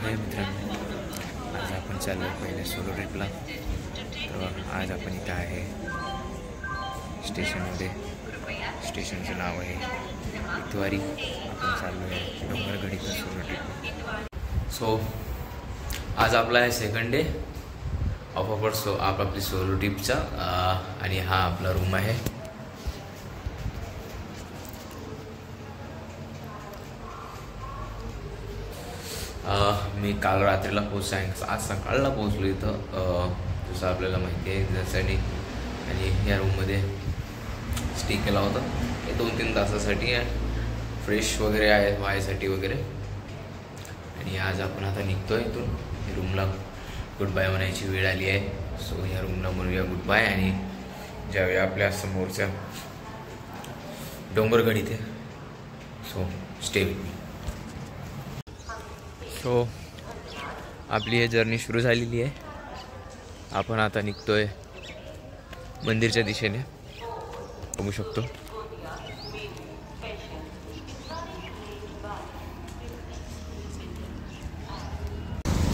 हे मित्रांनो, आज आपण चाललो आहे पहिल्या सोलो ट्रिपला. तर आज आपण इथं आहे स्टेशनमध्ये. स्टेशनचं नाव आहे इतवारी. आपण चाललो आहे डोंगरगडीचा सोलो ट्रिप. सो आज आपला आहे सेकंड डे ऑफ अवर आपली सोलो ट्रिपचा. आणि हा आपला रूम आहे. मी काल रात्रीला पोहोचलो, आज सकाळला पोहोचलो इथं. जसं आपल्याला माहिती आहे त्यासाठी. आणि या रूममध्ये स्टे केला होता 2-3 तासासाठी, फ्रेश वगैरे आहे व्हायसाठी वगैरे. आणि आज आपण आता निघतो आहे इथून. रूमला गुड बाय म्हणायची वेळ आली आहे. सो ह्या रूमला म्हणूया गुड बाय आणि जाऊया आपल्या समोरच्या डोंगरगड इथे. So stay with me. सो आपली ही जर्नी सुरू झालेली आहे. आपण आता निघतोय मंदिरच्या दिशेने, बघू शकतो.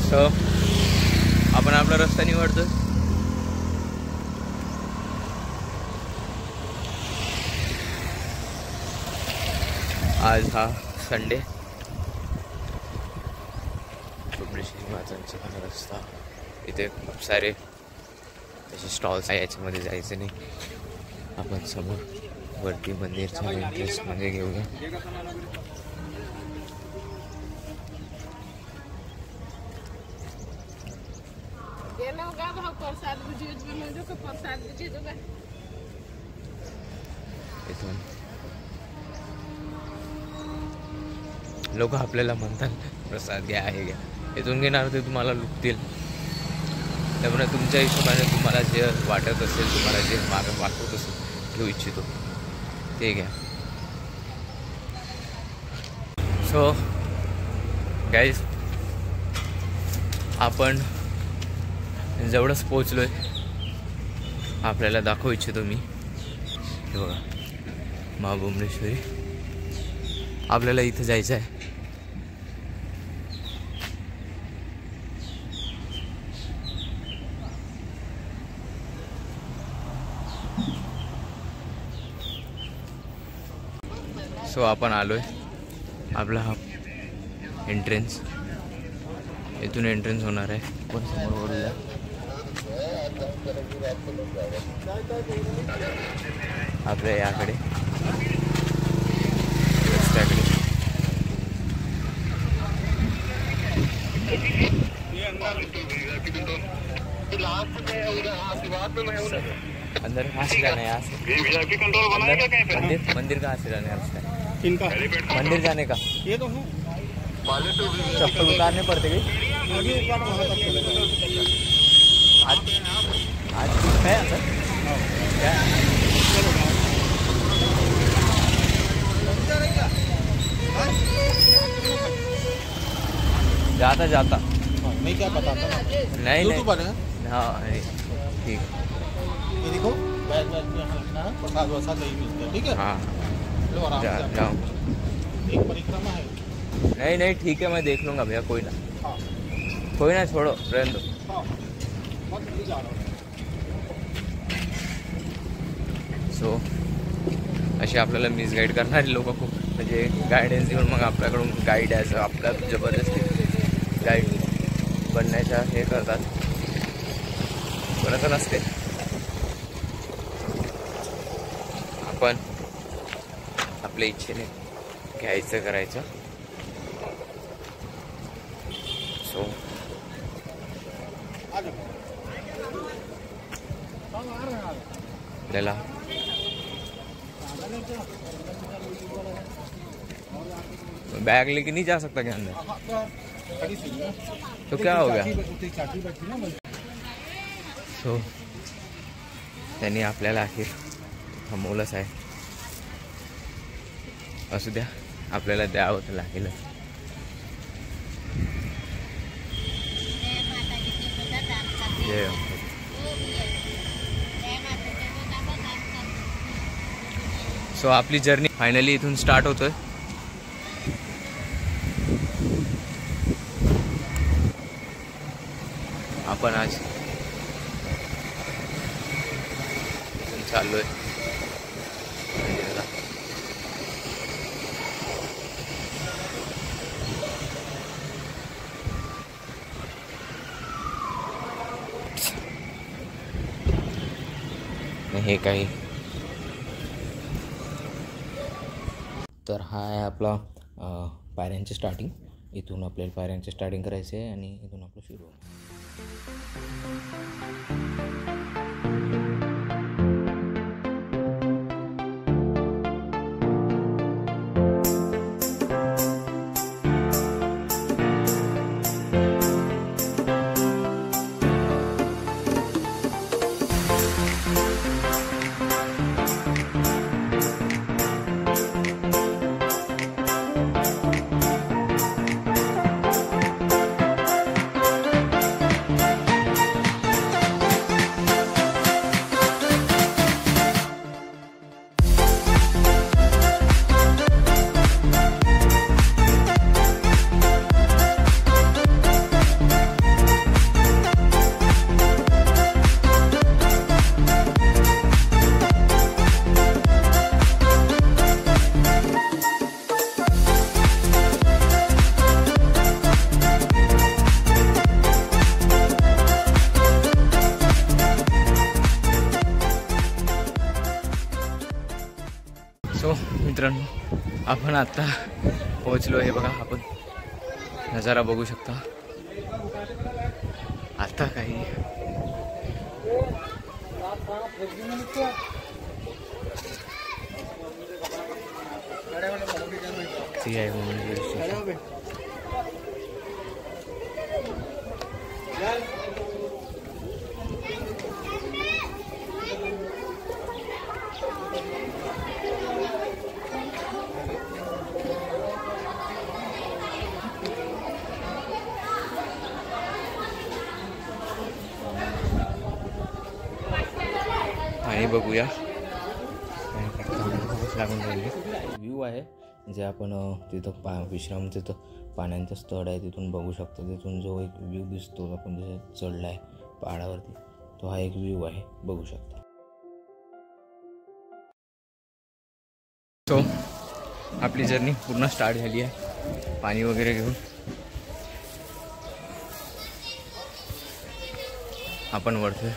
सो आपण आपला रस्ता निवडतोय. आज हा संडे. महाराजांचा रस्ता. इथे खूप सारे त्याचे स्टॉल्स आहे. याच्यामध्ये जायचं नाही. आपण समोर वरती मंदिरच्या एंट्रन्समध्ये घेऊया. इथून लोक आपल्याला म्हणतात प्रसाद घ्या, आहे घ्या. इथून घेणार ते तुम्हाला लुटतील. त्यामुळे तुमच्या हिशोबाने तुम्हाला जे वाटत असेल, तुम्हाला जे मागं वाटत असेल घेऊ इच्छितो ते घ्या. सो गाईज, आपण जवळच पोचलो आहे. आपल्याला दाखवू इच्छितो मी. हे बघा, महाबुमलेश्वरी. आपल्याला इथं जायचं आहे. सो आपण आलोय. आपला हा एंट्रन्स, इथून एंट्रन्स होणार आहे. पण समोर वळूया. आपल्या याकडे रस्त्याकडे अंदर कहाँ से जाना है? यहाँ से मंदिर कहाँ से जाना है? रास्ता मंदिर जाने का. ये तो है. चप्पल उतारने पड़ते गई. आज कुछ है अंदर क्या? जाता जाता मैं क्या बताता नहीं. हाँ ठीक. ये देखो, बैग में रखना है. प्रसाद वसाद नहीं मिलता है. ठीक है. हाँ लो आराम से जाओ. एक परिक्रमा है. नहीं ठीक है, मैं देख लूँगा भैया. कोई ना. हाँ. कोई ना, छोड़ो, रहने दो. हाँ. बहुत जल्दी जा रहा हूँ. सो असे आपल्याला मिसगाईड करणारे लोक खूप, म्हणजे गायडन्स देऊन मग आपल्याकडून गाईड आहे आपल्या जबरदस्ती गाईड बनण्याच्या हे करतात. कोणाचं नसते. आपण आपल्या इच्छेने घ्यायचं करायचं. सो आपल्याला बैग लेके नहीं जा सकता क्या अंदर? तो क्या हो गया? सो त्यांनी आपल्याला अखेर थांबवलंच आहे. असू द्या, आपल्याला द्यावं तर लागेलच. सो आपली जर्नी फायनली इथून स्टार्ट होतोय. आपण आज चाललोय मंदिराला. हे काही तर हा आहे आपला पायऱ्यांची स्टार्टिंग. इथून आपल्याला पायऱ्यांची स्टार्टिंग करायची आहे आणि इथून आपलं सुरू होईल. सो मित्रांनो, आपण आता पोहोचलो. हे बघा, आपण नजारा बघू शकता. आता काही आणि बघूया लागून राहिले. व्ह्यू आहे जे आपण तिथं विश्राम, तिथं पाण्याचं स्थळ आहे तिथून बघू शकतो. तिथून जो एक व्ह्यू दिसतो, आपण जिथे चढला आहे पहाडावरती, तो हा एक व्ह्यू आहे, बघू शकतो. सो आपली जर्नी पूर्ण स्टार्ट झाली आहे. पाणी वगैरे घेऊन आपण वरतोय.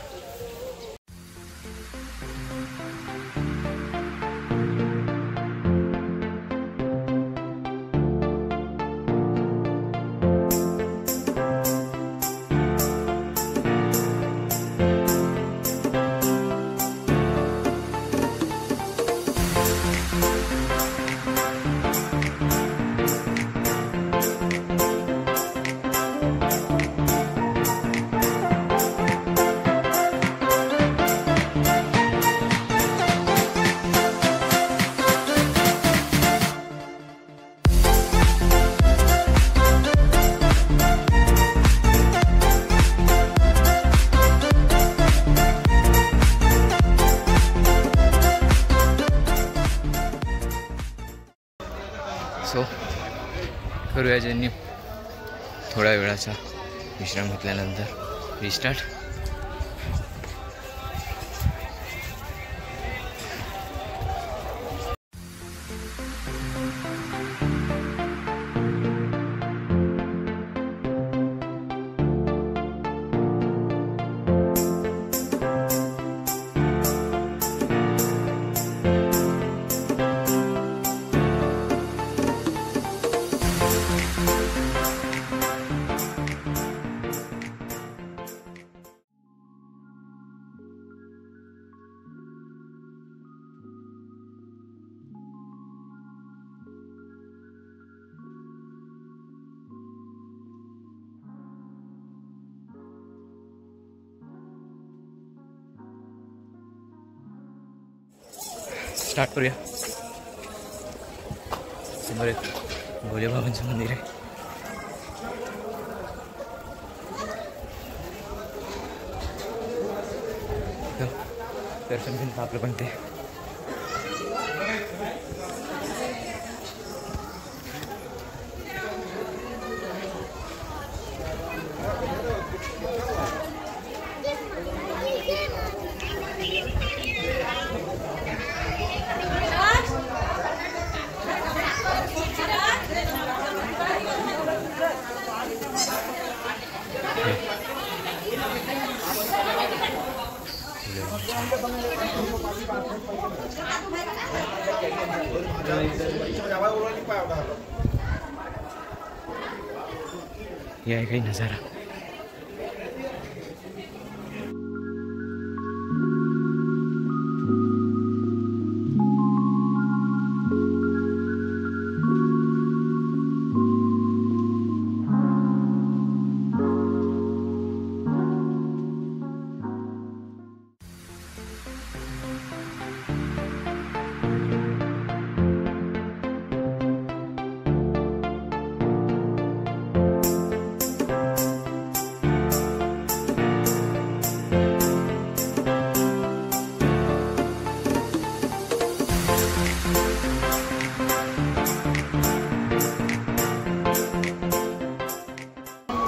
सो करूया ज्यांनी थोड्या वेळाचा विश्राम घेतल्यानंतर रिस्टार्ट. स्टार्ट करूया. समोर एक भोले बाबांचं मंदिर आहे. दर्शन घेऊन आपलं पण ते ये है कहीं नज़ारा।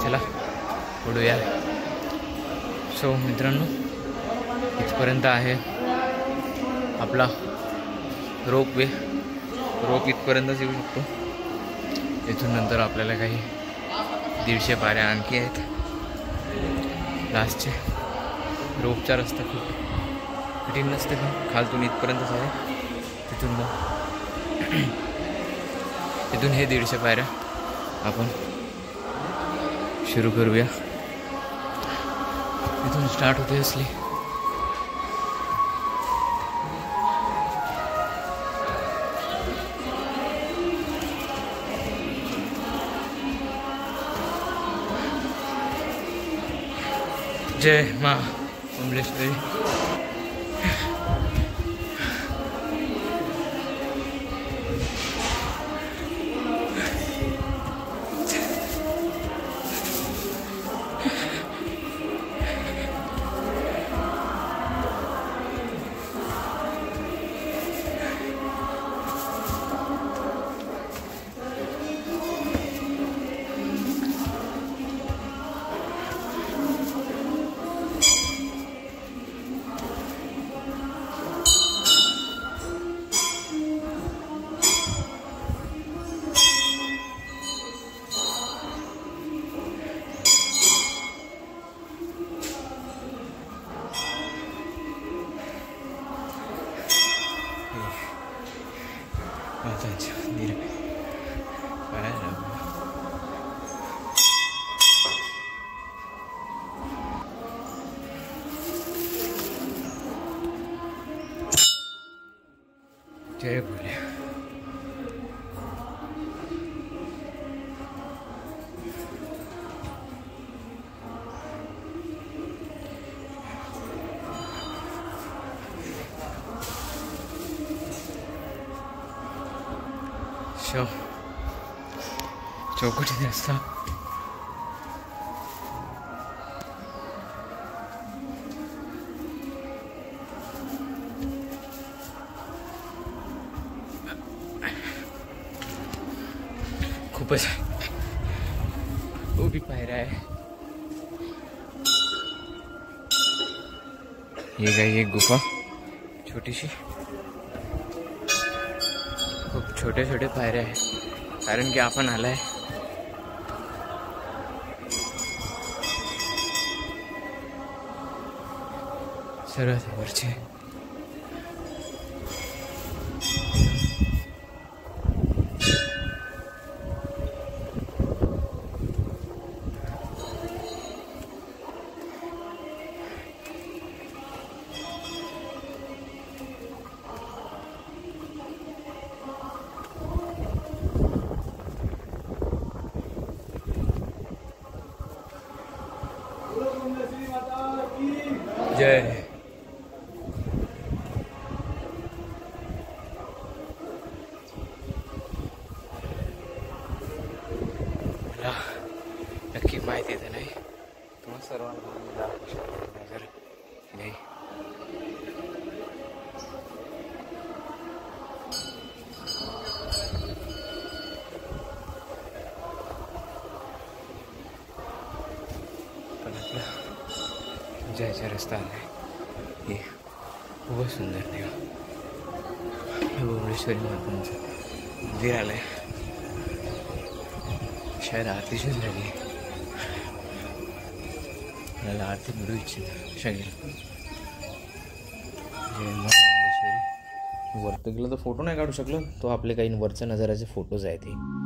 चला पुढूया। सो मित्रांनो, इथपर्यंत आहे आपला रोप इथपर्यंतच येऊ शकतो। इथून नंतर आपल्याला काही 150 पायऱ्या आणखी आहेत लास्टचे। रोपचा रस्ता खूप कठीण नसते, पण खालतून इथपर्यंतच आहे। तिथून हे 150 पायऱ्या आपण सुरू करूया। इथून स्टार्ट होते असली जय माँ कमलेश्वरी। जय भोले। चौकटी रस्ता खूपच उभी पायऱ्या आहे। ये काही एक गुफा छोटीशी, खूप छोटे छोटे पायऱ्या आहे, कारण की आपण आलाय सर्वात वरचे। जय। मला नक्की माहिती येते नाही, तुम्हा सर्वांना नजर नाही। पण आपला जायचा रस्ता आलाय, हे खूपच सुंदर देव भुवनेश्वरी मातांचं मंदिर आलंय। शायद आरती सुरू झाली, मला आरती मिळू इच्छित शकेल। जय माँ भुवनेश्वरी वर गेलो तर फोटो नाही काढू शकलो. तो आपले काही वरच्या नजाऱ्याचे फोटोज आहेत हे.